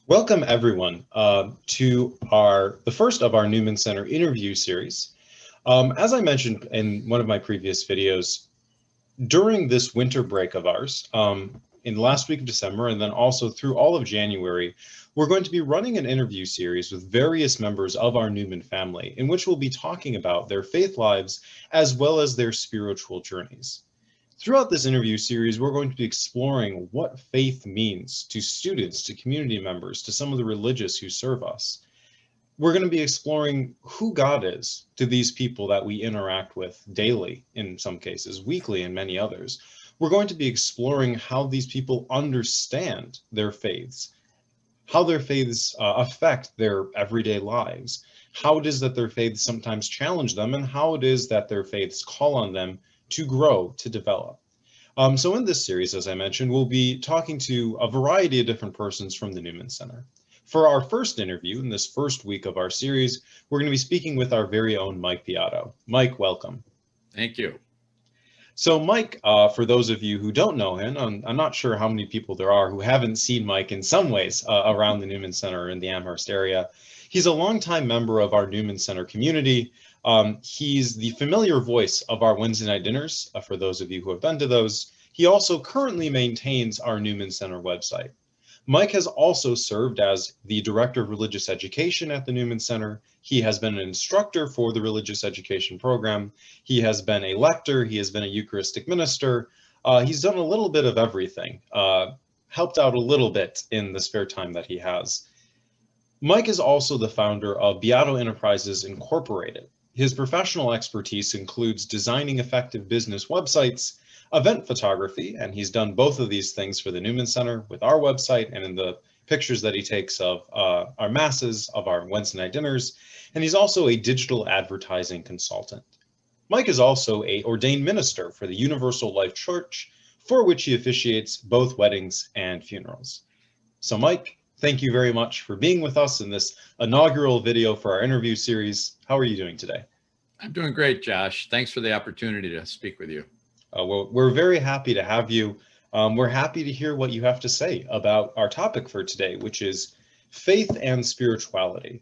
Welcome everyone to the first of our Newman Center interview series. As I mentioned in one of my previous videos, during this winter break of ours, in the last week of December and then also through all of January, we're going to be running an interview series with various members of our Newman family in which we'll be talking about their faith lives as well as their spiritual journeys. Throughout this interview series, we're going to be exploring what faith means to students, to community members, to some of the religious who serve us. We're going to be exploring who God is to these people that we interact with daily, in some cases, weekly in many others. We're going to be exploring how these people understand their faiths, how their faiths affect their everyday lives, how it is that their faiths sometimes challenge them, and how it is that their faiths call on them to grow, to develop. So in this series, as I mentioned, we'll be talking to a variety of different persons from the Newman Center. For our first interview in this first week of our series, we're going to be speaking with our very own Mike Beato. Mike, welcome. Thank you. So Mike, for those of you who don't know him, I'm not sure how many people there are who haven't seen Mike in some ways around the Newman Center in the Amherst area. He's a longtime member of our Newman Center community. He's the familiar voice of our Wednesday night dinners, for those of you who have been to those. He also currently maintains our Newman Center website. Mike has also served as the Director of Religious Education at the Newman Center. He has been an instructor for the religious education program. He has been a lector. He has been a Eucharistic minister. He's done a little bit of everything, helped out a little bit in the spare time that he has. Mike is also the founder of Beato Enterprises Incorporated. His professional expertise includes designing effective business websites, event photography, and he's done both of these things for the Newman Center with our website and in the pictures that he takes of our masses, of our Wednesday night dinners, and he's also a digital advertising consultant. Mike is also an ordained minister for the Universal Life Church, for which he officiates both weddings and funerals. So Mike, thank you very much for being with us in this inaugural video for our interview series. How are you doing today? I'm doing great, Josh. Thanks for the opportunity to speak with you. We're very happy to have you. We're happy to hear what you have to say about our topic for today, which is faith and spirituality.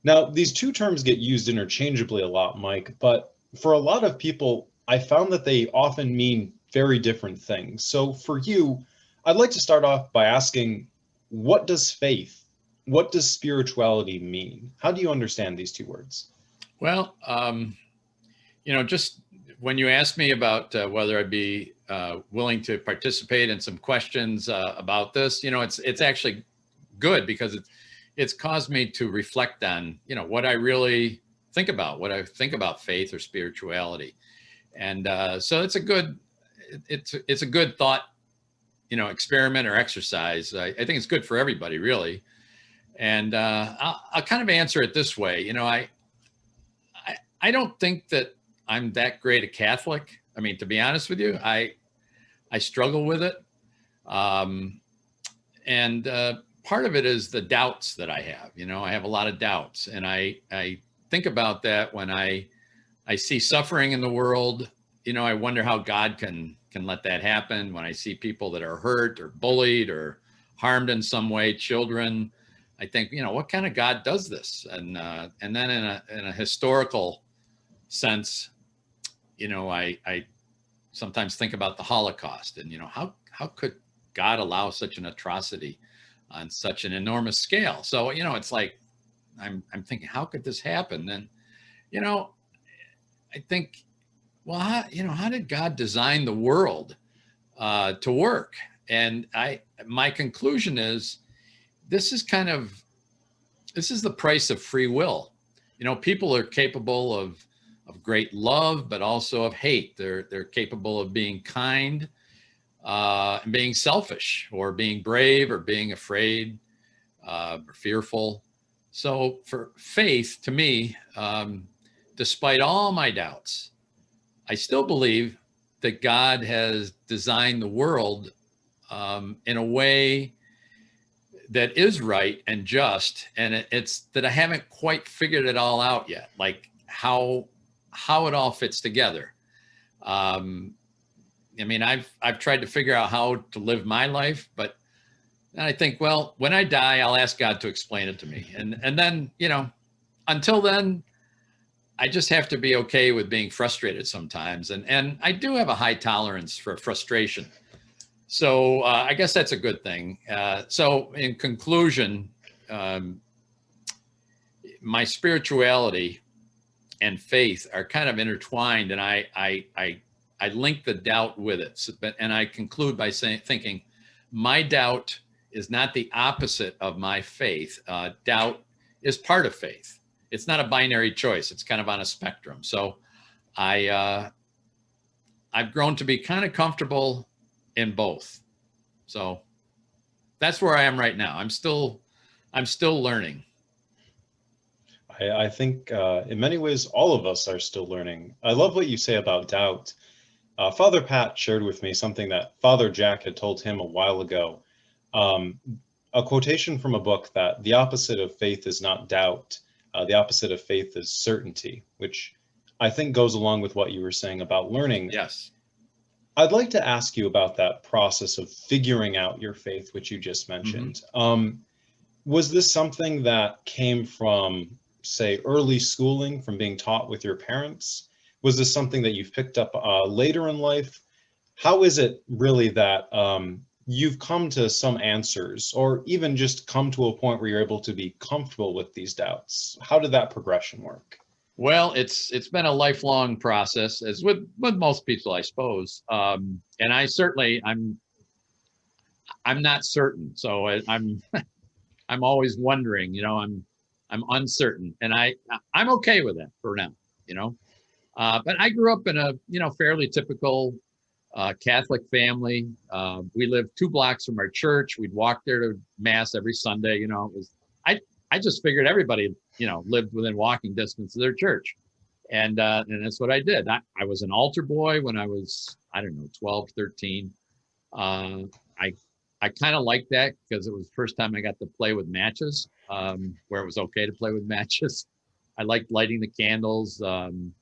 Now, these two terms get used interchangeably a lot, Mike, but for a lot of people, I found that they often mean very different things. So for you, I'd like to start off by asking, what does faith, what does spirituality mean? How do you understand these two words? Well, just when you asked me about whether I'd be willing to participate in some questions about this, it's actually good because it's caused me to reflect on, what I really think about, what I think about faith or spirituality. And so it's a good thought, experiment or exercise. I think it's good for everybody, really. And I'll kind of answer it this way. I don't think that I'm that great a Catholic. I mean, to be honest with you, I struggle with it. And part of it is the doubts that I have. I have a lot of doubts. And I think about that when I see suffering in the world. I wonder how God can let that happen. When I see people that are hurt or bullied or harmed in some way, children, I think, what kind of God does this? And then in a historical sense, I sometimes think about the Holocaust and, how could God allow such an atrocity on such an enormous scale? So, it's like, I'm thinking, how could this happen? And, I think, well, how did God design the world to work? And my conclusion is, this is the price of free will. People are capable of great love, but also of hate. They're capable of being kind, and being selfish, or being brave, or being afraid, or fearful. So for faith, to me, despite all my doubts, I still believe that God has designed the world in a way that is right and just, and it's that I haven't quite figured it all out yet, like how it all fits together. I mean, I've tried to figure out how to live my life, but And I think, well, when I die, I'll ask God to explain it to me. And then, until then, I just have to be okay with being frustrated sometimes. And I do have a high tolerance for frustration. So I guess that's a good thing. So in conclusion, my spirituality and faith are kind of intertwined, and I link the doubt with it. So, and I conclude by thinking, my doubt is not the opposite of my faith. Doubt is part of faith. It's not a binary choice. It's kind of on a spectrum. So I've grown to be kind of comfortable in both. So that's where I am right now. I'm still learning. I think in many ways, all of us are still learning. I love what you say about doubt. Father Pat shared with me something that Father Jack had told him a while ago. A quotation from a book that the opposite of faith is not doubt. The opposite of faith is certainty, which I think goes along with what you were saying about learning. Yes. I'd like to ask you about that process of figuring out your faith, which you just mentioned. Mm-hmm. Was this something that came from, say, early schooling, from being taught with your parents? Was this something that you've picked up later in life? How is it really that you've come to some answers, or even just come to a point where you're able to be comfortable with these doubts? How did that progression work? Well, it's been a lifelong process, as with most people, I suppose. And I certainly, I'm not certain. So I'm I'm always wondering, I'm uncertain, and I'm okay with that for now, But I grew up in a, fairly typical Catholic family. We lived 2 blocks from our church. We'd walk there to mass every Sunday. It was, I just figured everybody, lived within walking distance of their church. And that's what I did. I was an altar boy when I was, 12, 13. I kind of liked that because it was the first time I got to play with matches, where it was okay to play with matches. I liked lighting the candles. Some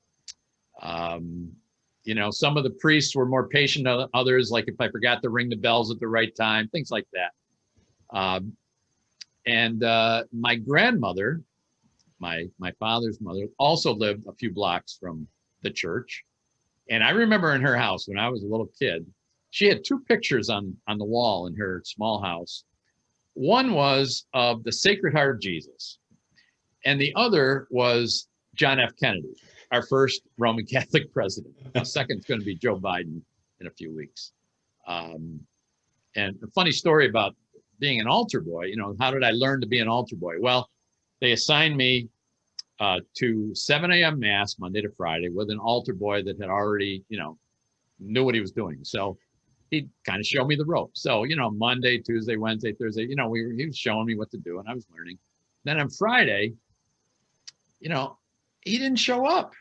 of the priests were more patient than others, like if I forgot to ring the bells at the right time, things like that. And my grandmother, my father's mother, also lived a few blocks from the church. And I remember in her house when I was a little kid, she had 2 pictures on the wall in her small house. One was of the Sacred Heart of Jesus, and the other was John F. Kennedy, our first Roman Catholic president. The second's going to be Joe Biden in a few weeks. And a funny story about being an altar boy, how did I learn to be an altar boy? Well, they assigned me to 7 a.m. Mass Monday to Friday with an altar boy that had already, knew what he was doing. So he'd kind of show me the ropes. So, Monday, Tuesday, Wednesday, Thursday, he was showing me what to do, and I was learning. Then on Friday, he didn't show up.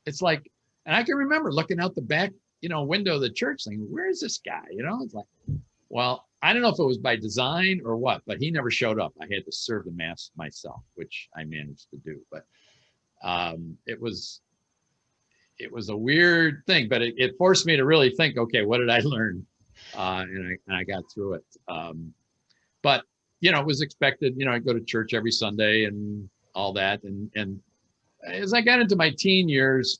It's like, and I can remember looking out the back, window of the church saying, where is this guy? It's like, well, I don't know if it was by design or what, but he never showed up. I had to serve the mass myself, which I managed to do. But it was a weird thing, but it forced me to really think, okay, what did I learn? And I got through it. But, it was expected, I'd go to church every Sunday and all that. And as I got into my teen years,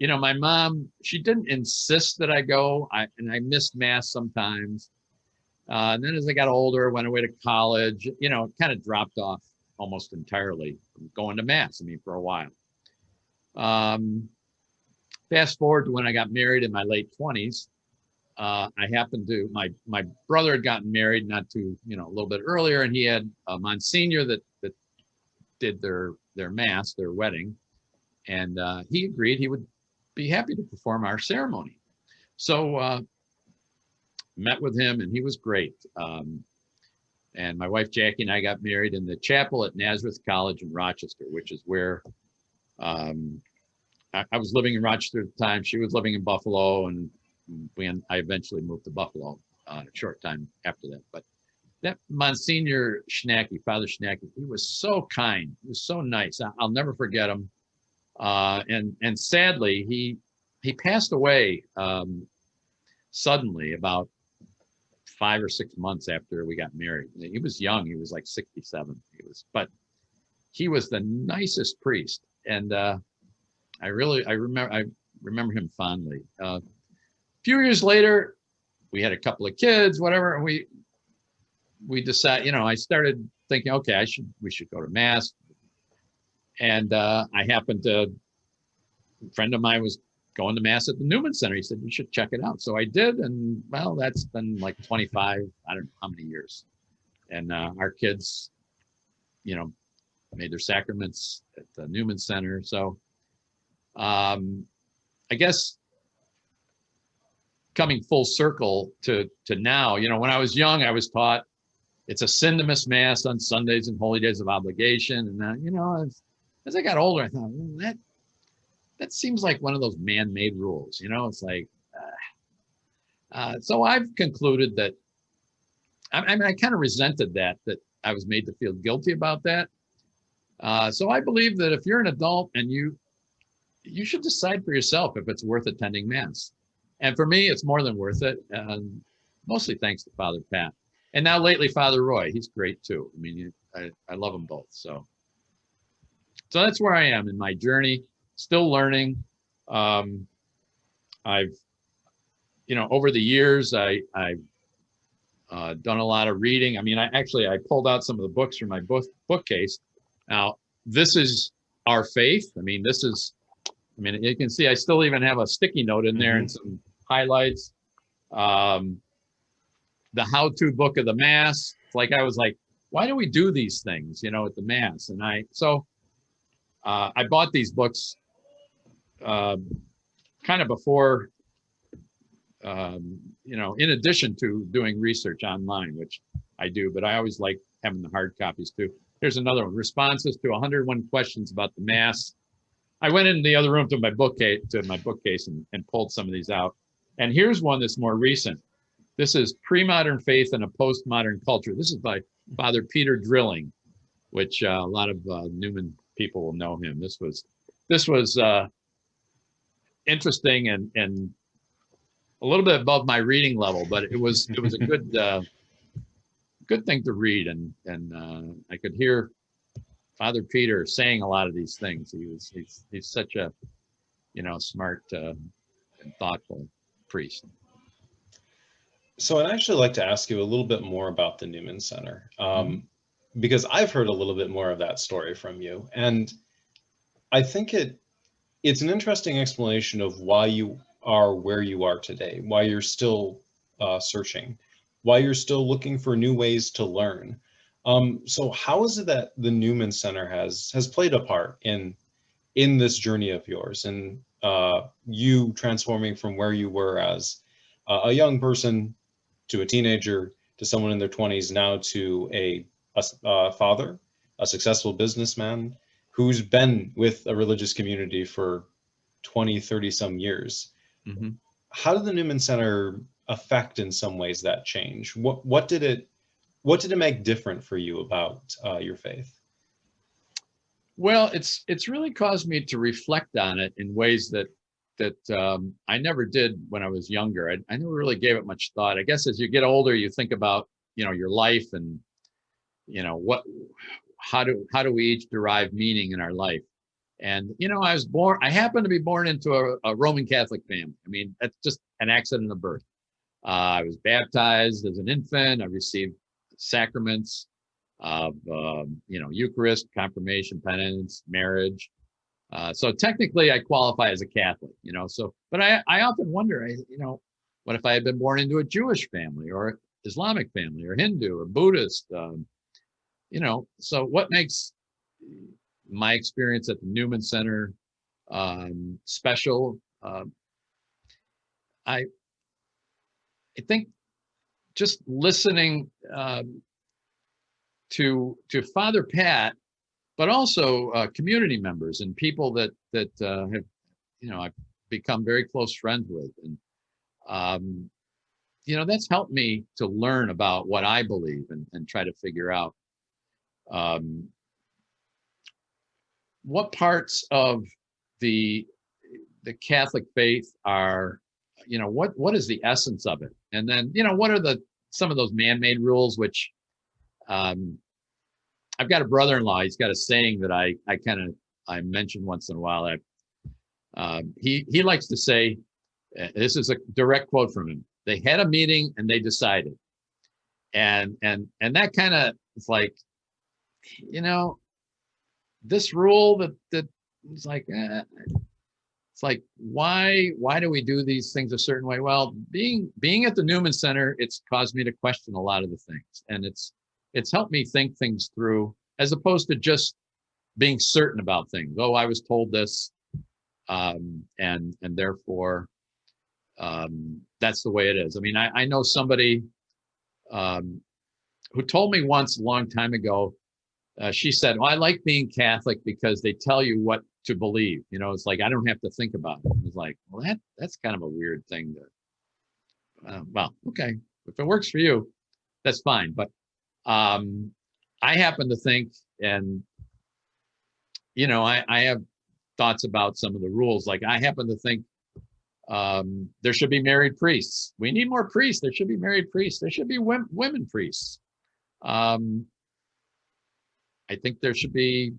my mom, she didn't insist that I go. And I missed mass sometimes. And then as I got older, went away to college, it kind of dropped off almost entirely from going to mass, for a while. Fast forward to when I got married in my late 20s. I happened to, my brother had gotten married a little bit earlier, and he had a Monsignor that did their mass, their wedding. And he agreed he would be happy to perform our ceremony. So met with him, and he was great. And my wife Jackie and I got married in the chapel at Nazareth College in Rochester, which is where I was living in Rochester at the time. She was living in Buffalo, and I eventually moved to Buffalo a short time after that. But that Monsignor Schnacky, Father Schnacky, he was so kind. He was so nice. I'll never forget him. And sadly, he passed away suddenly about 5 or 6 months after we got married. He was young. He was like 67. But he was the nicest priest. And I remember him fondly. A few years later, we had a couple of kids, whatever. And we decided, I started thinking, okay, we should go to mass. And a friend of mine was going to mass at the Newman Center. He said, you should check it out. So I did. And well, that's been like 25, I don't know how many years. And our kids, made their sacraments at the Newman Center. So I guess coming full circle to now, when I was young, I was taught it's a sin to miss mass on Sundays and holy days of obligation. And as I got older, I thought, well, that seems like one of those man-made rules. It's like, so I've concluded that, I kind of resented that I was made to feel guilty about that. So I believe that if you're an adult and you should decide for yourself if it's worth attending mass. And for me, it's more than worth it. And mostly thanks to Father Pat. And now lately, Father Roy, he's great too. I mean, I love them both. So that's where I am in my journey, still learning. I've, over the years, I've done a lot of reading. I mean, I pulled out some of the books from my bookcase. Now, this is Our Faith. I mean, you can see I still even have a sticky note in there and some highlights. The how-to book of the Mass. Like I was like, why do we do these things, at the Mass? And I bought these books kind of before, in addition to doing research online, which I do, but I always like having the hard copies too. Here's another one, Responses to 101 Questions About the Mass. I went in the other room to my bookcase and pulled some of these out. And here's one that's more recent. This is Pre-Modern Faith in a Postmodern Culture. This is by Father Peter Drilling, which a lot of Newman people will know him. This was interesting and a little bit above my reading level, but it was a good thing to read, and I could hear Father Peter saying a lot of these things. He's such a smart and thoughtful priest. So I'd actually like to ask you a little bit more about the Newman Center, because I've heard a little bit more of that story from you, and I think it's an interesting explanation of why you are where you are today, why you're still searching, why you're still looking for new ways to learn. So how is it that the Newman Center has played a part in this journey of yours, and you transforming from where you were as a young person to a teenager to someone in their 20s, now to a father, a successful businessman who's been with a religious community for 20, 30 some years. Mm-hmm. How did the Newman Center affect in some ways that change? What did it make different for you about your faith? Well, it's really caused me to reflect on it in ways that I never did when I was younger. I never really gave it much thought. I guess as you get older, you think about your life and how do we each derive meaning in our life. And I happened to be born into a Roman Catholic family. I mean, that's just an accident of birth. I was baptized as an infant. I received sacraments of Eucharist, confirmation, penance, marriage. So technically I qualify as a Catholic, but I often wonder, what if I had been born into a Jewish family or Islamic family or Hindu or Buddhist, so what makes my experience at the Newman Center special? I think just listening to Father Pat, but also community members and people that have, I've become very close friends with, and that's helped me to learn about what I believe and try to figure out what parts of the Catholic faith are, what is the essence of it, and then what are the some of those man-made rules, which I've got a brother-in-law. He's got a saying that I mention once in a while. He likes to say, this is a direct quote from him. They had a meeting and they decided, and that kind of, it's like, this rule that it's like, it's like, why do we do these things a certain way? Well, being at the Newman Center, it's caused me to question a lot of the things, and it's helped me think things through, as opposed to just being certain about things. Oh, I was told this, and therefore that's the way it is. I mean, I know somebody who told me once a long time ago. She said, "Well, I like being Catholic because they tell you what to believe. It's like I don't have to think about it." I was like, "Well, that's kind of a weird thing to." Well, okay, if it works for you, that's fine. But I happen to think, and I have thoughts about some of the rules. Like, I happen to think there should be married priests. We need more priests. There should be married priests. There should be women priests. I think there should be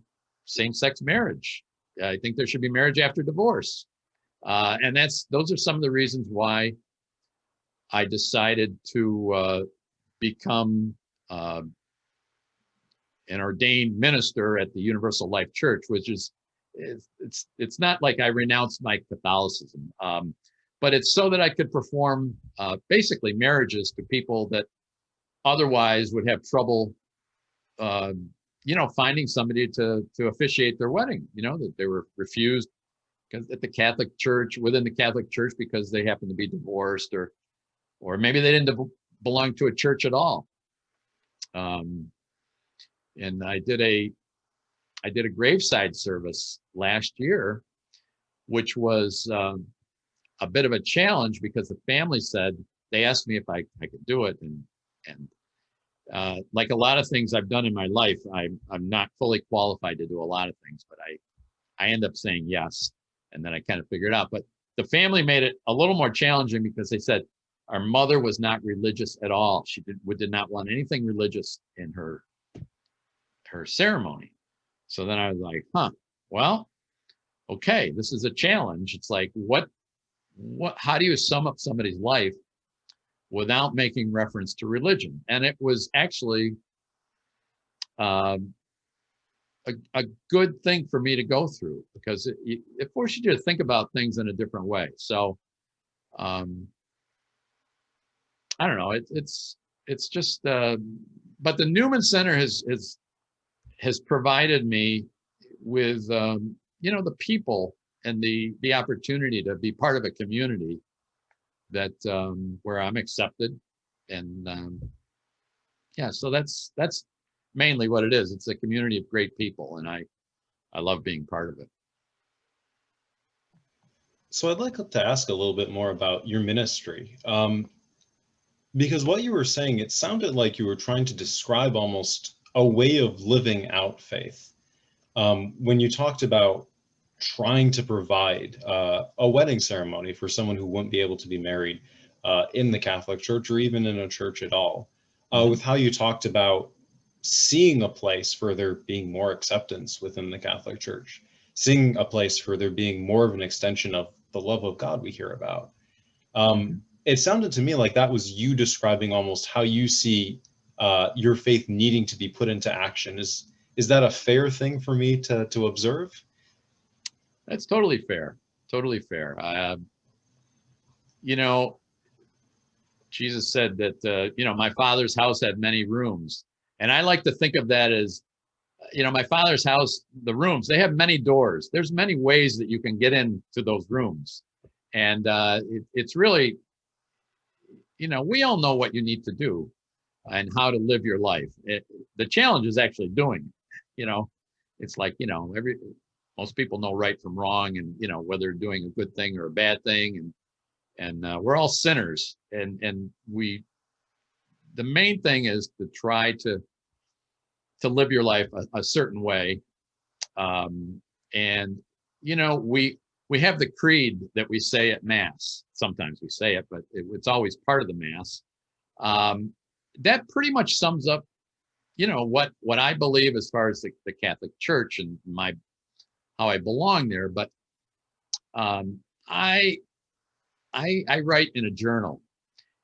same-sex marriage. I think there should be marriage after divorce. And those are some of the reasons why I decided to become an ordained minister at the Universal Life Church, which is, it's not like I renounced my Catholicism, but it's so that I could perform basically marriages to people that otherwise would have trouble finding somebody to officiate their wedding, that they were refused at the Catholic Church, within the Catholic Church, because they happen to be divorced, or maybe they didn't belong to a church at all. And I did a graveside service last year, which was a bit of a challenge, because the family said, they asked me if I could do it, and like a lot of things I've done in my life, I'm not fully qualified to do a lot of things, but I end up saying yes, and then I kind of figured it out. But the family made it a little more challenging, because they said our mother was not religious at all. She did not want anything religious in her ceremony. So then I was like, well, okay, this is a challenge. It's like, how do you sum up somebody's life without making reference to religion? And it was actually a good thing for me to go through, because it forces you to think about things in a different way. So I don't know, it's just but the Newman Center has provided me with the people and the opportunity to be part of a community that where I'm accepted, and so that's mainly what it is. It's a community of great people, and I love being part of it. So I'd like to ask a little bit more about your ministry, because what you were saying, it sounded like you were trying to describe almost a way of living out faith. When you talked about trying to provide a wedding ceremony for someone who wouldn't be able to be married in the Catholic Church, or even in a church at all, with how you talked about seeing a place for there being more acceptance within the Catholic Church, seeing a place for there being more of an extension of the love of God we hear about. It sounded to me like that was you describing almost how you see your faith needing to be put into action. Is that a fair thing for me to observe? That's totally fair. Totally fair. Jesus said that, my Father's house had many rooms. And I like to think of that as, my Father's house, the rooms, they have many doors. There's many ways that you can get into those rooms. And it's really, we all know what you need to do and how to live your life. The challenge is actually doing it. It's like, most people know right from wrong, and whether doing a good thing or a bad thing, and we're all sinners, and the main thing is to try to live your life a certain way, and we have the creed that we say at Mass. Sometimes we say it, but it's always part of the Mass, That pretty much sums up, what I believe as far as the Catholic Church and how I belong there. But I write in a journal,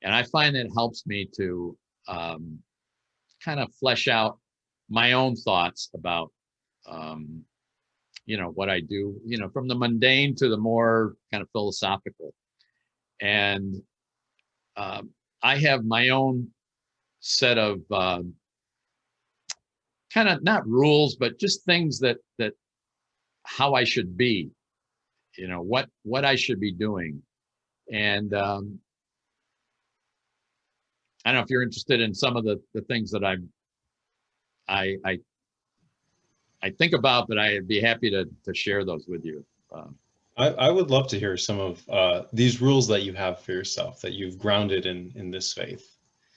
and I find that helps me to kind of flesh out my own thoughts about what I do, from the mundane to the more kind of philosophical. And I have my own set of kind of not rules, but just things that how I should be, what I should be doing. And I don't know if you're interested in some of the things that I think about, but I'd be happy to share those with you. I would love to hear some of these rules that you have for yourself that you've grounded in this faith.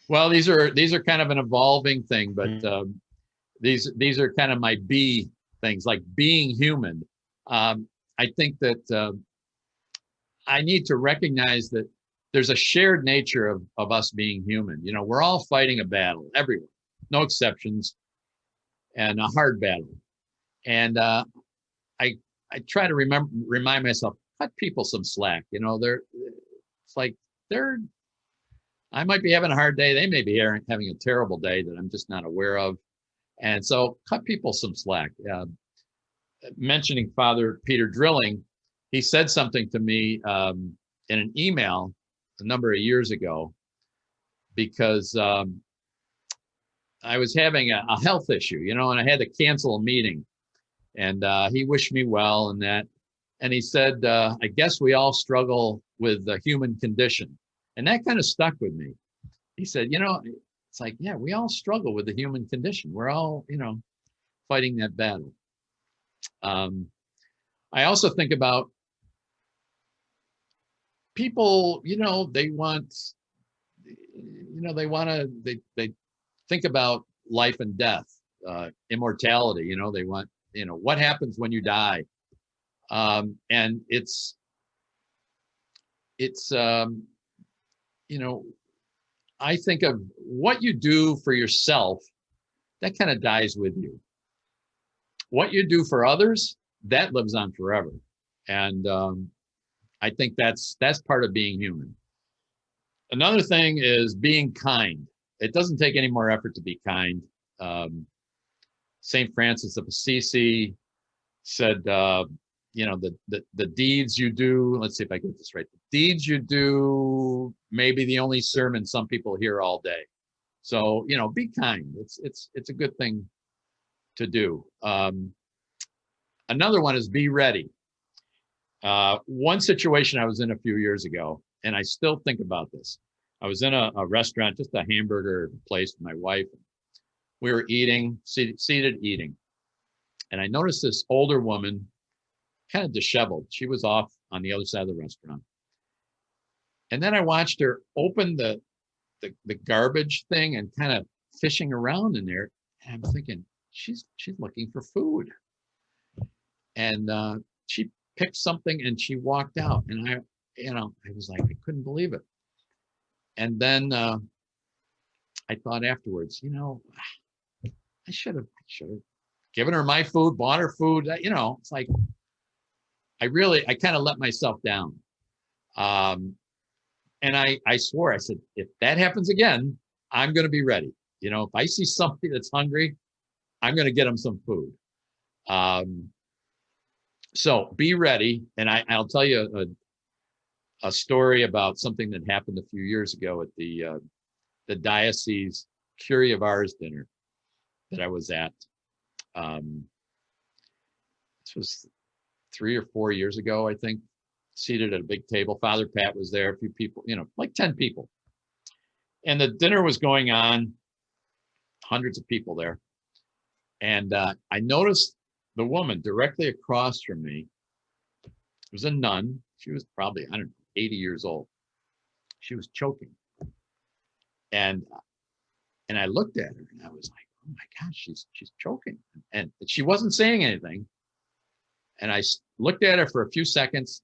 Well, these are kind of an evolving thing, but these are kind of my B things, like being human. I think that I need to recognize that there's a shared nature of us being human. We're all fighting a battle, everyone, no exceptions, and a hard battle. And I try to remind myself, cut people some slack. I might be having a hard day. They may be having a terrible day that I'm just not aware of. And so cut people some slack. Mentioning Father Peter Drilling, he said something to me in an email a number of years ago, because I was having a health issue, and I had to cancel a meeting. And he wished me well and that. And he said, I guess we all struggle with the human condition. And that kind of stuck with me. He said, it's like, yeah, we all struggle with the human condition. We're all, fighting that battle. I also think about people, they think about life and death, immortality, they want, what happens when you die? And it's I think of what you do for yourself, that kind of dies with you. What you do for others, that lives on forever. And I think that's part of being human. Another thing is being kind. It doesn't take any more effort to be kind. St. Francis of Assisi said, the deeds you do, let's see if I get this right. The deeds you do may be the only sermon some people hear all day. So, be kind. It's a good thing to do. Another one is be ready. One situation I was in a few years ago, and I still think about this. I was in a restaurant, just a hamburger place with my wife. We were eating, seated eating. And I noticed this older woman, kind of disheveled. She was off on the other side of the restaurant. And then I watched her open the garbage thing and kind of fishing around in there. And I'm thinking, she's looking for food. And she picked something and she walked out. And I was like, I couldn't believe it. And then I thought afterwards, I should have given her my food, bought her food. It's like, I kind of let myself down. And I swore, I said, if that happens again, I'm going to be ready. If I see somebody that's hungry, I'm going to get them some food. So be ready. And I'll tell you a story about something that happened a few years ago at the diocese Curie of Ars dinner that I was at. This was 3 or 4 years ago, I think, seated at a big table. Father Pat was there, a few people, like 10 people. And the dinner was going on, hundreds of people there. And I noticed the woman directly across from me. It was a nun. She was probably, 80 years old. She was choking. And I looked at her and I was like, oh my gosh, she's choking. And she wasn't saying anything. And I looked at her for a few seconds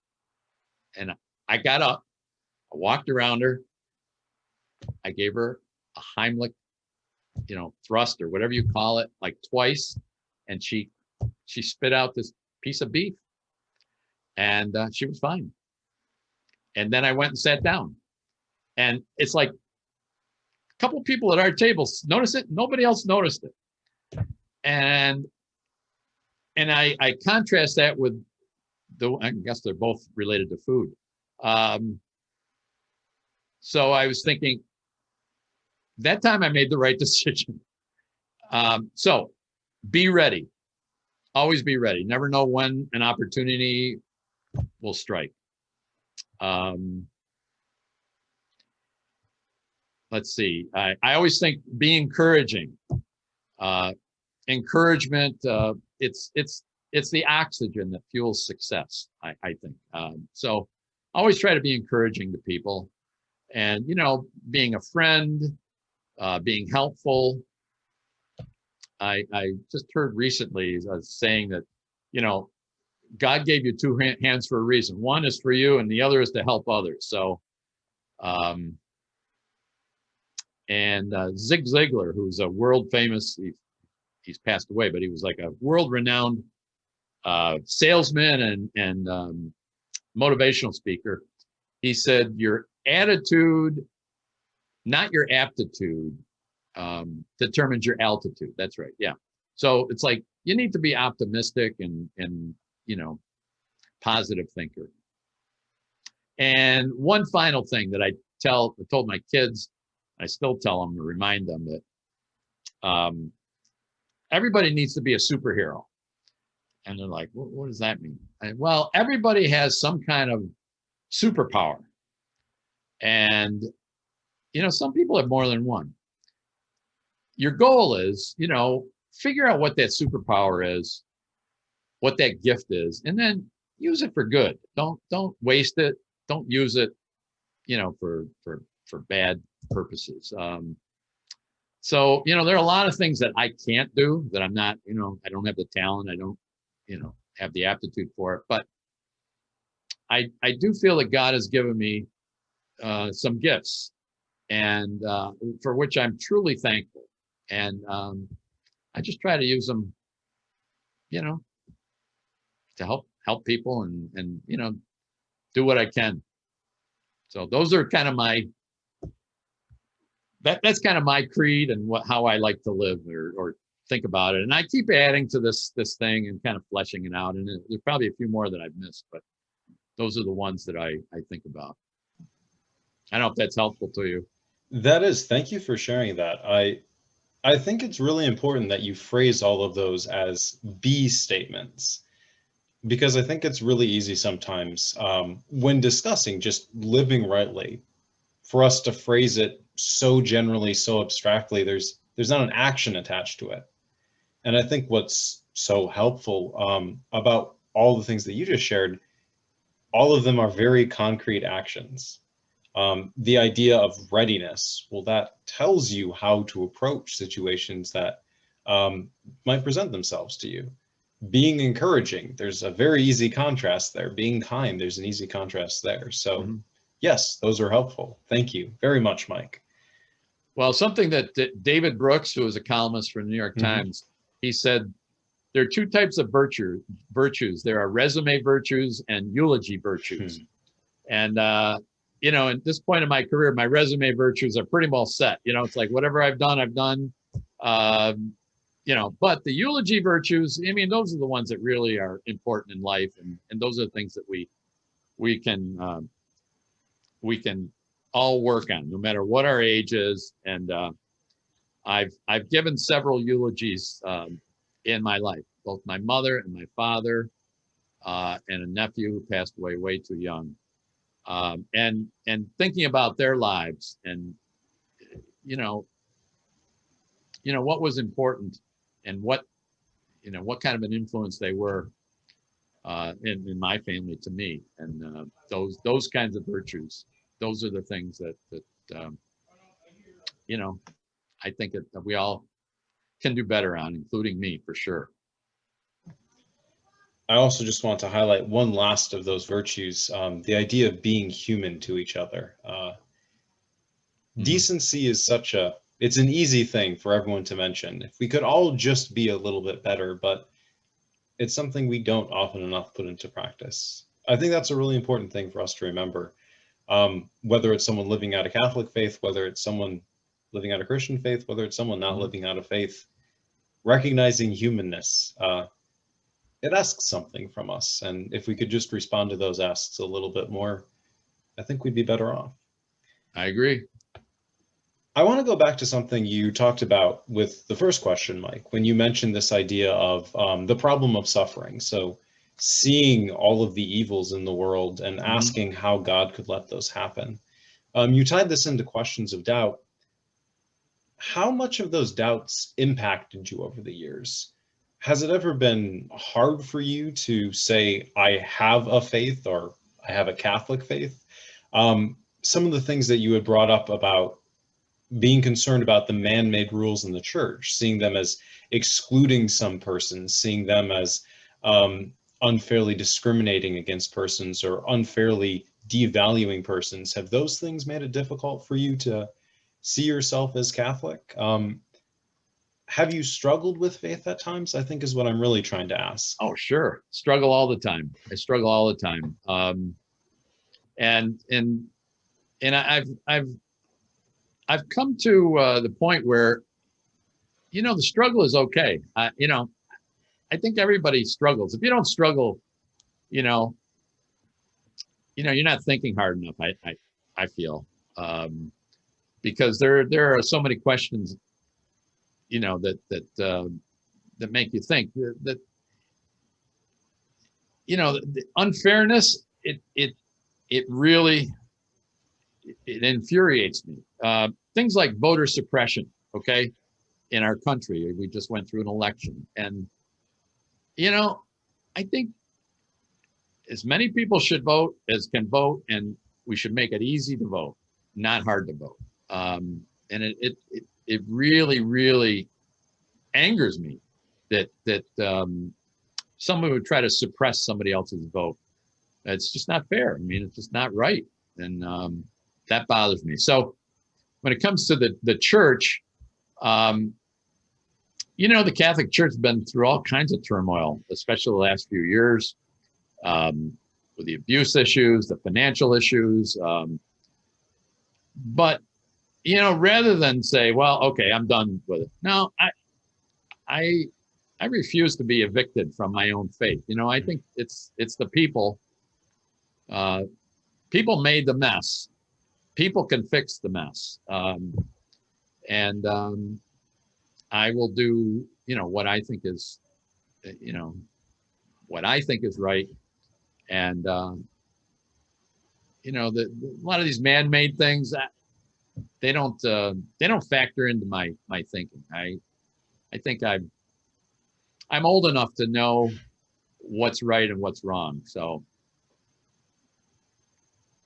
and I got up, I walked around her, I gave her a Heimlich, thrust or whatever you call it, like twice, and she spit out this piece of beef, and she was fine. And then I went and sat down, and it's like a couple of people at our table noticed it. Nobody else noticed it. And I contrast that with I guess they're both related to food. So I was thinking that time I made the right decision. So be ready. Always be ready. Never know when an opportunity will strike. Let's see. I always think be encouraging. Encouragement, it's the oxygen that fuels success, I think. So always try to be encouraging to people, and being a friend, being helpful. I just heard recently saying that God gave you two hands for a reason. One is for you, and the other is to help others. So Zig Ziglar, who's a world famous, he's passed away, but he was like a world-renowned salesman and motivational speaker. He said, your attitude, not your aptitude, determines your altitude. That's right. Yeah. So it's like you need to be optimistic and positive thinker. And one final thing that I told my kids, I still tell them to remind them that everybody needs to be a superhero. And they're like, what does that mean? Well, everybody has some kind of superpower. And, some people have more than one. Your goal is, figure out what that superpower is, what that gift is, and then use it for good. Don't waste it. Don't use it, for bad purposes. So, there are a lot of things that I can't do, that I'm not, I don't have the talent. I don't, have the aptitude for it. But I do feel that God has given me some gifts, and for which I'm truly thankful. And I just try to use them, to help people and do what I can. So those are kind of that's kind of my creed and how I like to live or think about it. And I keep adding to this thing and kind of fleshing it out. And there's probably a few more that I've missed, but those are the ones that I think about. I don't know if that's helpful to you. That is. Thank you for sharing that. I think it's really important that you phrase all of those as be statements, because I think it's really easy sometimes when discussing just living rightly for us to phrase it so generally, so abstractly. There's not an action attached to it. And I think what's so helpful about all the things that you just shared, all of them are very concrete actions. The idea of readiness, well, that tells you how to approach situations that might present themselves to you. Being encouraging, there's a very easy contrast there. Being kind, there's an easy contrast there. So yes, those are helpful. Thank you very much, Mike. Well, something that David Brooks, who was a columnist for the New York Times, he said, there are two types of virtues. There are resume virtues and eulogy virtues. And, at this point in my career, my resume virtues are pretty well set. It's like whatever I've done. But the eulogy virtues, those are the ones that really are important in life. And those are the things that we can all work on, no matter what our age is. And I've given several eulogies in my life, both my mother and my father, and a nephew who passed away way too young. And thinking about their lives and, what was important and what kind of an influence they were in my family to me. And those kinds of virtues, those are the things that I think that we all can do better on, including me, for sure. I also just want to highlight one last of those virtues, the idea of being human to each other. Decency is it's an easy thing for everyone to mention. If we could all just be a little bit better, but it's something we don't often enough put into practice. I think that's a really important thing for us to remember. Whether it's someone living out a Catholic faith, whether it's someone living out a Christian faith, whether it's someone not living out a faith, recognizing humanness, it asks something from us. And if we could just respond to those asks a little bit more, I think we'd be better off. I agree. I want to go back to something you talked about with the first question, Mike, when you mentioned this idea of the problem of suffering. So seeing all of the evils in the world and asking how God could let those happen. You tied this into questions of doubt. How much of those doubts impacted you over the years? Has it ever been hard for you to say, I have a faith or I have a Catholic faith? Some of the things that you had brought up about being concerned about the man-made rules in the church, seeing them as excluding some persons, seeing them as unfairly discriminating against persons or unfairly devaluing persons. Have those things made it difficult for you to see yourself as Catholic? Have you struggled with faith at times? I think is what I'm really trying to ask. Oh, sure. Struggle all the time. I struggle all the time. And I've come to the point where, the struggle is okay. I think everybody struggles. If you don't struggle, you're not thinking hard enough. I feel, because there are so many questions, that make you think that the unfairness. It really infuriates me. Things like voter suppression, okay, in our country. We just went through an election. And, I think as many people should vote as can vote, and we should make it easy to vote, not hard to vote. And it really, really angers me that someone would try to suppress somebody else's vote. It's just not fair. I mean, it's just not right. And that bothers me. So when it comes to the church, the Catholic Church has been through all kinds of turmoil, especially the last few years, with the abuse issues, the financial issues. But, rather than say, well, okay, I'm done with it. No, I refuse to be evicted from my own faith. I think it's the people. People made the mess. People can fix the mess. And I will do, what I think is, what I think is right. And, a lot of these man-made things, they don't factor into my thinking. I think I'm old enough to know what's right and what's wrong. So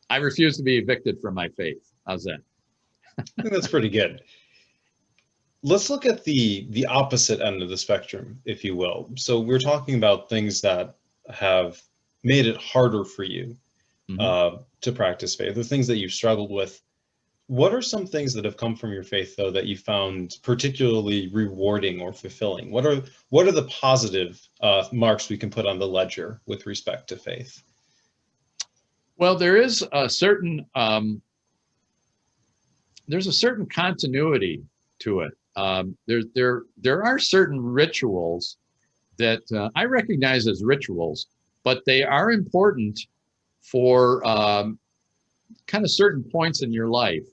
I refuse to be evicted from my faith. How's that? I think that's pretty good. Let's look at the opposite end of the spectrum, if you will. So we're talking about things that have made it harder for you to practice faith, the things that you've struggled with. What are some things that have come from your faith, though, that you found particularly rewarding or fulfilling? What are the positive marks we can put on the ledger with respect to faith? Well, there is a certain continuity to it. There are certain rituals that I recognize as rituals, but they are important for kind of certain points in your life,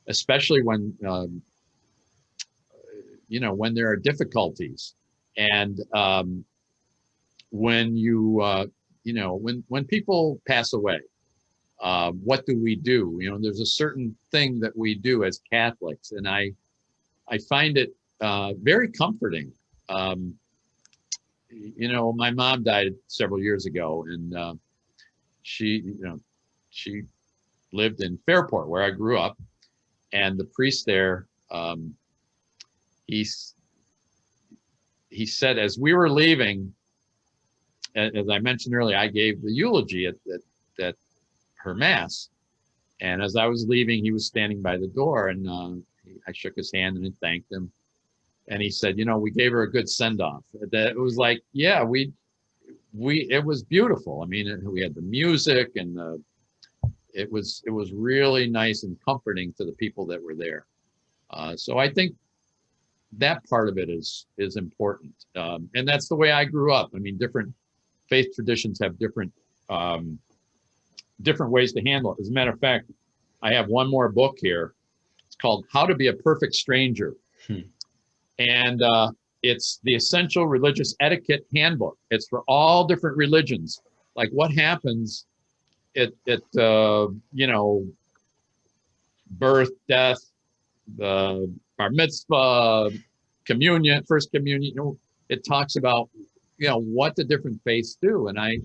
especially when when there are difficulties, and when you when people pass away. What do we do? There's a certain thing that we do as Catholics, and I find it very comforting. My mom died several years ago, and she lived in Fairport, where I grew up, and the priest there, he said, as we were leaving, as I mentioned earlier, I gave the eulogy at her mass, And as I was leaving, he was standing by the door, and I shook his hand and thanked him. And he said, we gave her a good send off. It was like, yeah, it was beautiful. I mean, we had the music, and it was really nice and comforting to the people that were there. So I think that part of it is important, and that's the way I grew up. I mean, different faith traditions have different ways to handle it. As a matter of fact, I have one more book here. It's called How to Be a Perfect Stranger. And it's the Essential Religious Etiquette Handbook. It's for all different religions. Like what happens at birth, death, the bar mitzvah, communion, first communion. It talks about, what the different faiths do. And I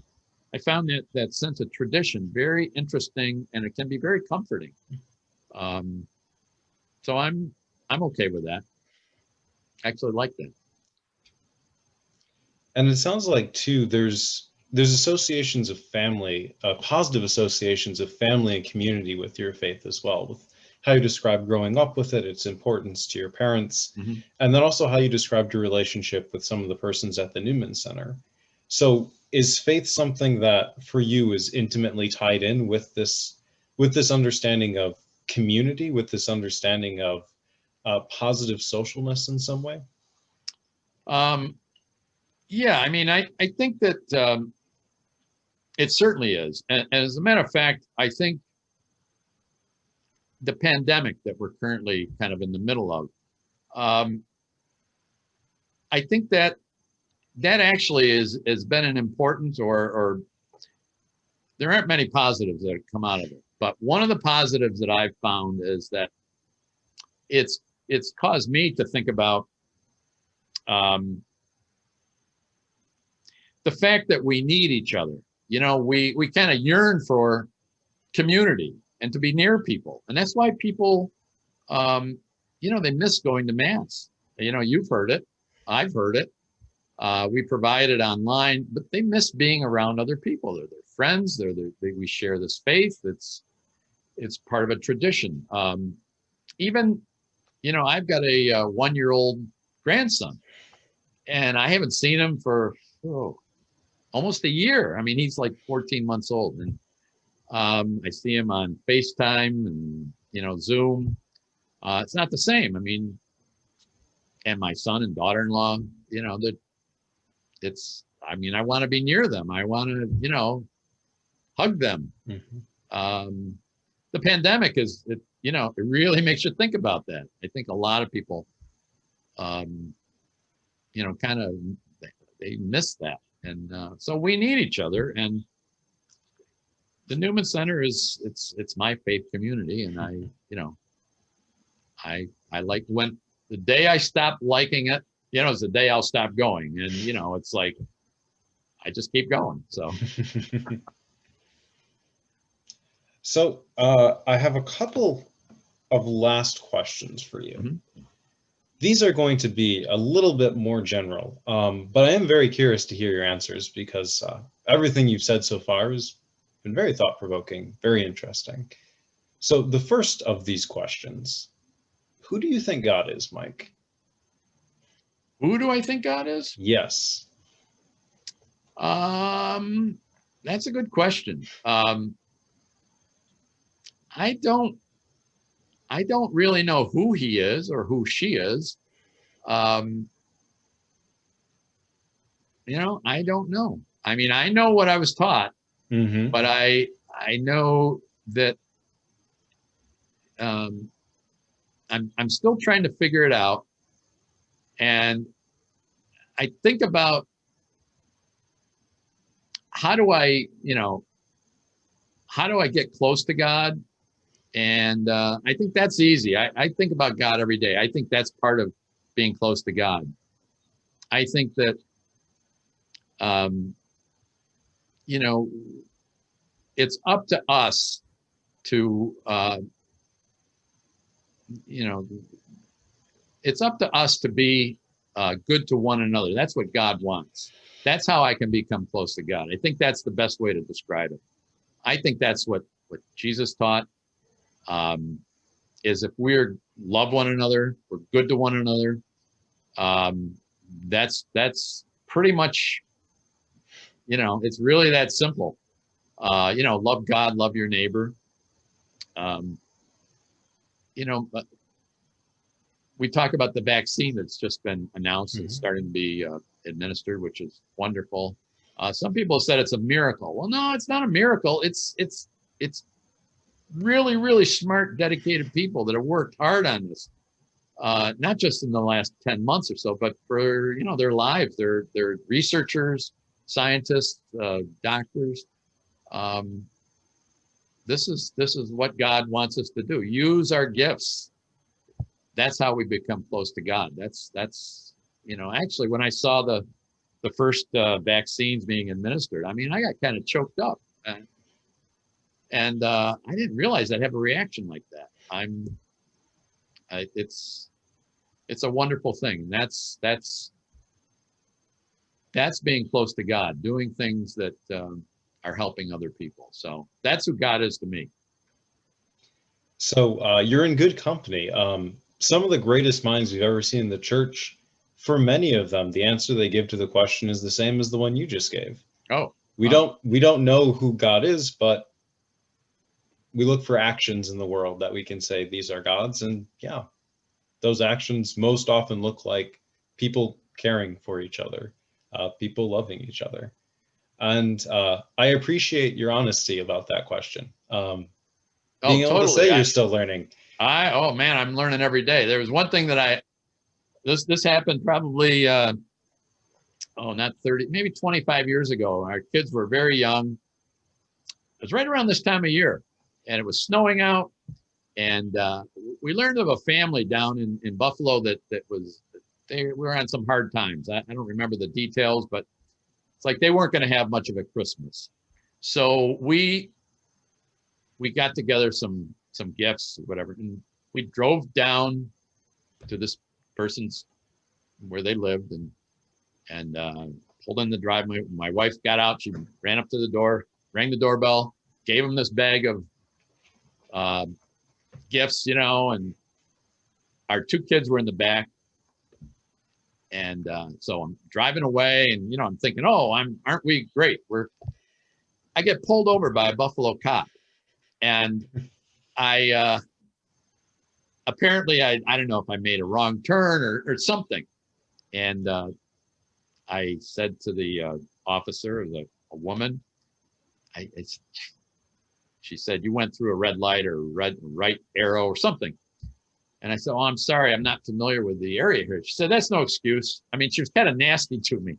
found that sense of tradition very interesting, and it can be very comforting. So I'm okay with that. I actually like that. And it sounds like too, there's associations of family, positive associations of family and community with your faith as well, with how you describe growing up with it, its importance to your parents, and then also how you described your relationship with some of the persons at the Newman Center. So is faith something that for you is intimately tied in with this understanding of community, with this understanding of positive socialness in some way? Yeah, I mean, I think that it certainly is. And as a matter of fact, I think the pandemic that we're currently kind of in the middle of, I think that actually has been an important, or there aren't many positives that have come out of it. But one of the positives that I've found is that it's caused me to think about the fact that we need each other. We kind of yearn for community and to be near people. And that's why people, they miss going to Mass. You've heard it. I've heard it. We provide it online, but they miss being around other people. They're their friends. We share this faith. It's part of a tradition. Even, I've got a 1-year-old grandson, and I haven't seen him for almost a year. I mean, he's like 14 months old, and I see him on FaceTime and Zoom. It's not the same. I mean, and my son and daughter-in-law, I want to be near them. I want to, hug them. The pandemic it really makes you think about that. I think a lot of people, kind of, they miss that. And so we need each other. And the Newman Center it's my faith community. And I like when the day I stop liking it, is the day I'll stop going. And, it's like, I just keep going. So. So I have a couple of last questions for you. These are going to be a little bit more general, but I am very curious to hear your answers because everything you've said so far has been very thought-provoking, very interesting. So the first of these questions, who do you think God is, Mike? Who do I think God is? Yes. That's a good question. I don't really know who he is or who she is. I don't know. I mean, I know what I was taught, but I know that I'm still trying to figure it out. And I think about how do I get close to God? And I think that's easy. I think about God every day. I think that's part of being close to God. I think that, it's up to us to, it's up to us to be good to one another. That's what God wants. That's how I can become close to God. I think that's the best way to describe it. I think that's what Jesus taught. is if we're love one another, we're good to one another. That's pretty much, it's really that simple. Love God, love your neighbor. But we talk about the vaccine that's just been announced and starting to be administered, which is wonderful. Some people said it's a miracle. Well, no, it's not a miracle. It's really, really smart, dedicated people that have worked hard on this. Not just in the last 10 months or so, but for their lives. They're researchers, scientists, doctors. This is what God wants us to do. Use our gifts. That's how we become close to God. That's actually when I saw the first vaccines being administered, I got kind of choked up, and I didn't realize I'd have a reaction like that. It's a wonderful thing. That's being close to God, doing things that are helping other people. So that's who God is to me. So you're in good company. Some of the greatest minds we've ever seen in the church, for many of them, the answer they give to the question is the same as the one you just gave. Oh, we don't know who God is, but we look for actions in the world that we can say these are God's, and yeah, those actions most often look like people caring for each other, people loving each other. And I appreciate your honesty about that question. Being able to say you're still learning. Oh man, I'm learning every day. There was one thing that this happened probably, not 30, maybe 25 years ago. Our kids were very young. It was right around this time of year, and it was snowing out. And we learned of a family down in Buffalo that they were on some hard times. I don't remember the details, but it's like they weren't going to have much of a Christmas. So we got together some gifts, whatever, and we drove down to this person's where they lived and pulled in the driveway. My wife got out. She ran up to the door, rang the doorbell, gave him this bag of gifts, and our two kids were in the back. And so I'm driving away, and I'm thinking, oh, aren't we great? I get pulled over by a Buffalo cop, and I apparently I don't know if I made a wrong turn or something, and I said to the officer, a woman, she said, you went through a red light or right arrow or something. And I said, oh, I'm sorry, I'm not familiar with the area here. She said, that's no excuse. She was kind of nasty to me.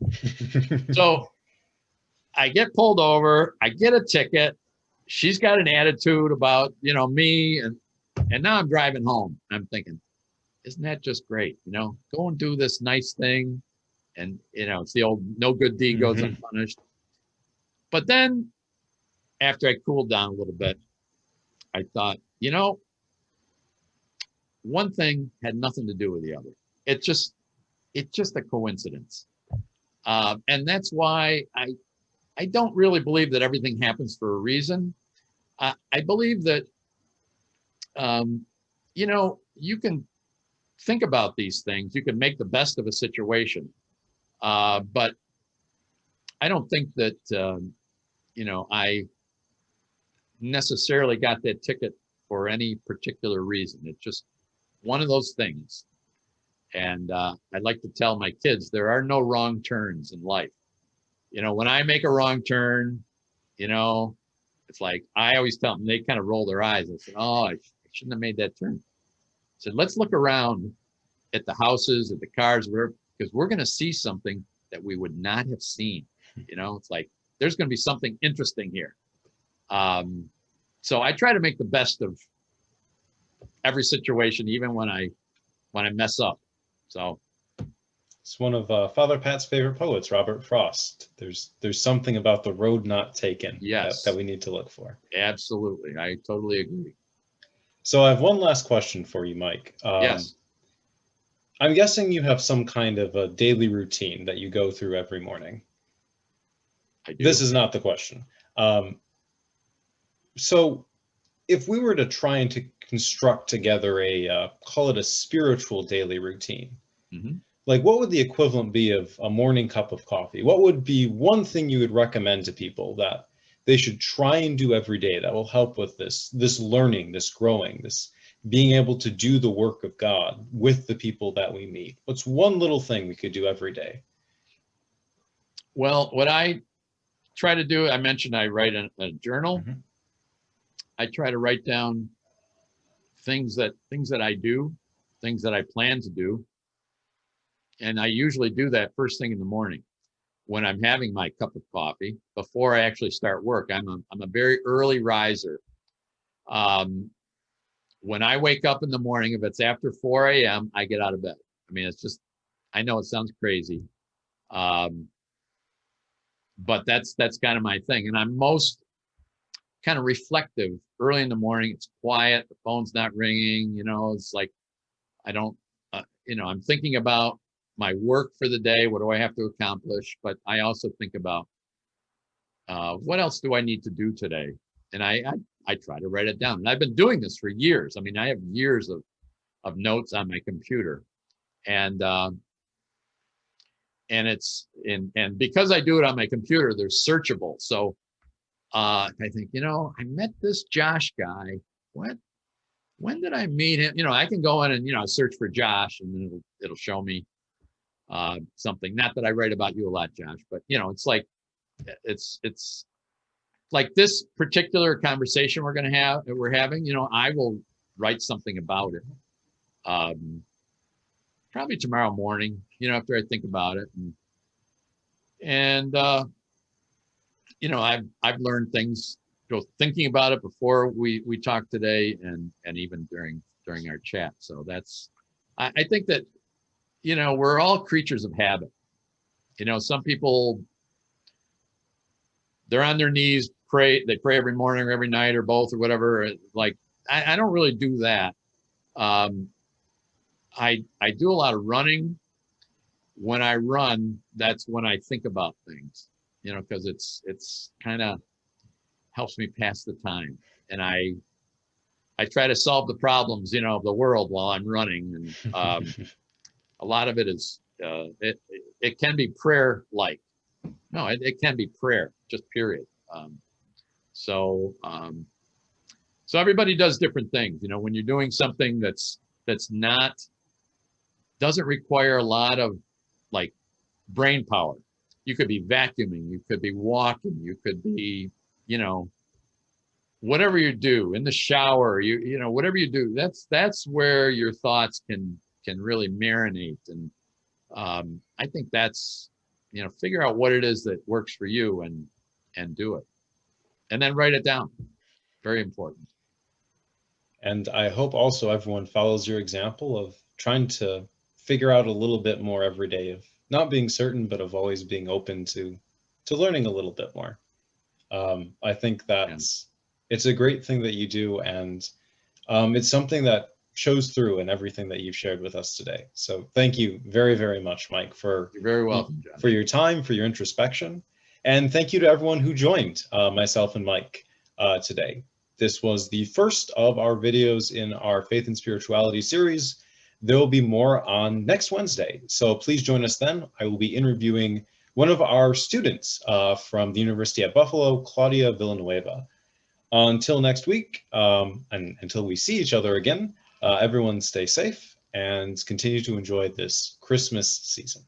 So I get pulled over, I get a ticket. She's got an attitude about, me. And now I'm driving home. I'm thinking, isn't that just great? Go and do this nice thing. And, it's the old no good deed goes unpunished. But then after I cooled down a little bit, I thought, one thing had nothing to do with the other. It's just a coincidence. And that's why I don't really believe that everything happens for a reason. I believe that, you can think about these things. You can make the best of a situation. But I don't think that, I necessarily got that ticket for any particular reason. It's just one of those things. And I'd like to tell my kids, there are no wrong turns in life. When I make a wrong turn, it's like, I always tell them, they kind of roll their eyes. I said, oh, I shouldn't have made that turn. I said, let's look around at the houses, at the cars, because we're going to see something that we would not have seen. It's like, there's going to be something interesting here. So I try to make the best of every situation, even when I mess up. So it's one of Father Pat's favorite poets, Robert Frost. There's something about the road not taken that we need to look for. Absolutely. I totally agree. So I have one last question for you, Mike. Yes. I'm guessing you have some kind of a daily routine that you go through every morning. I do. This is not the question. So if we were to try and to construct together a, call it a spiritual daily routine, Mm-hmm. like what would the equivalent be of a morning cup of coffee? What would be one thing you would recommend to people that they should try and do every day that will help with this learning, this growing, this being able to do the work of God with the people that we meet? What's one little thing we could do every day? Well, what I try to do, I mentioned I write in a journal. Mm-hmm. I try to write down things that I do, things that I plan to do. And I usually do that first thing in the morning when I'm having my cup of coffee before I actually start work. I'm a very early riser. When I wake up in the morning, if it's after 4 a.m., I get out of bed. I mean, it's just, I know it sounds crazy. But that's kind of my thing. And I'm most kind of reflective early in the morning. It's quiet. The phone's not ringing. You know, it's like, I don't, I'm thinking about my work for the day. What do I have to accomplish? But I also think about what else do I need to do today? And I try to write it down. And I've been doing this for years. I mean, I have years of notes on my computer, and it's and because I do it on my computer, they're searchable. So I think, I met this Josh guy. When did I meet him? I can go in and search for Josh, and then it'll show me something. Not that I write about you a lot, Josh, but it's like it's like this particular conversation we're having. I will write something about it. Probably tomorrow morning, after I think about it, and I've learned things thinking about it before we talked today, and even during our chat. So that's, I think that we're all creatures of habit. Some people, they're on their knees, they pray every morning or every night or both or whatever. Like I don't really do that. I do a lot of running. When I run, that's when I think about things, because it's kind of helps me pass the time. And I try to solve the problems, of the world while I'm running. And a lot of it is, it can be prayer-like. No, it can be prayer, just period. So everybody does different things. When you're doing something that's doesn't require a lot of like brain power. You could be vacuuming, you could be walking, you could be, whatever you do in the shower, whatever you do, that's where your thoughts can really marinate. And I think that's, figure out what it is that works for you and do it. And then write it down. Very important. And I hope also everyone follows your example of trying to figure out a little bit more every day, of not being certain, but of always being open to learning a little bit more. I think it's a great thing that you do, and it's something that shows through in everything that you've shared with us today. So thank you very, very much, Mike, You're very welcome, John. For your time, for your introspection. And thank you to everyone who joined myself and Mike today. This was the first of our videos in our Faith and Spirituality series. There will be more on next Wednesday, so please join us then. I will be interviewing one of our students from the University at Buffalo, Claudia Villanueva. Until next week, and until we see each other again, everyone stay safe and continue to enjoy this Christmas season.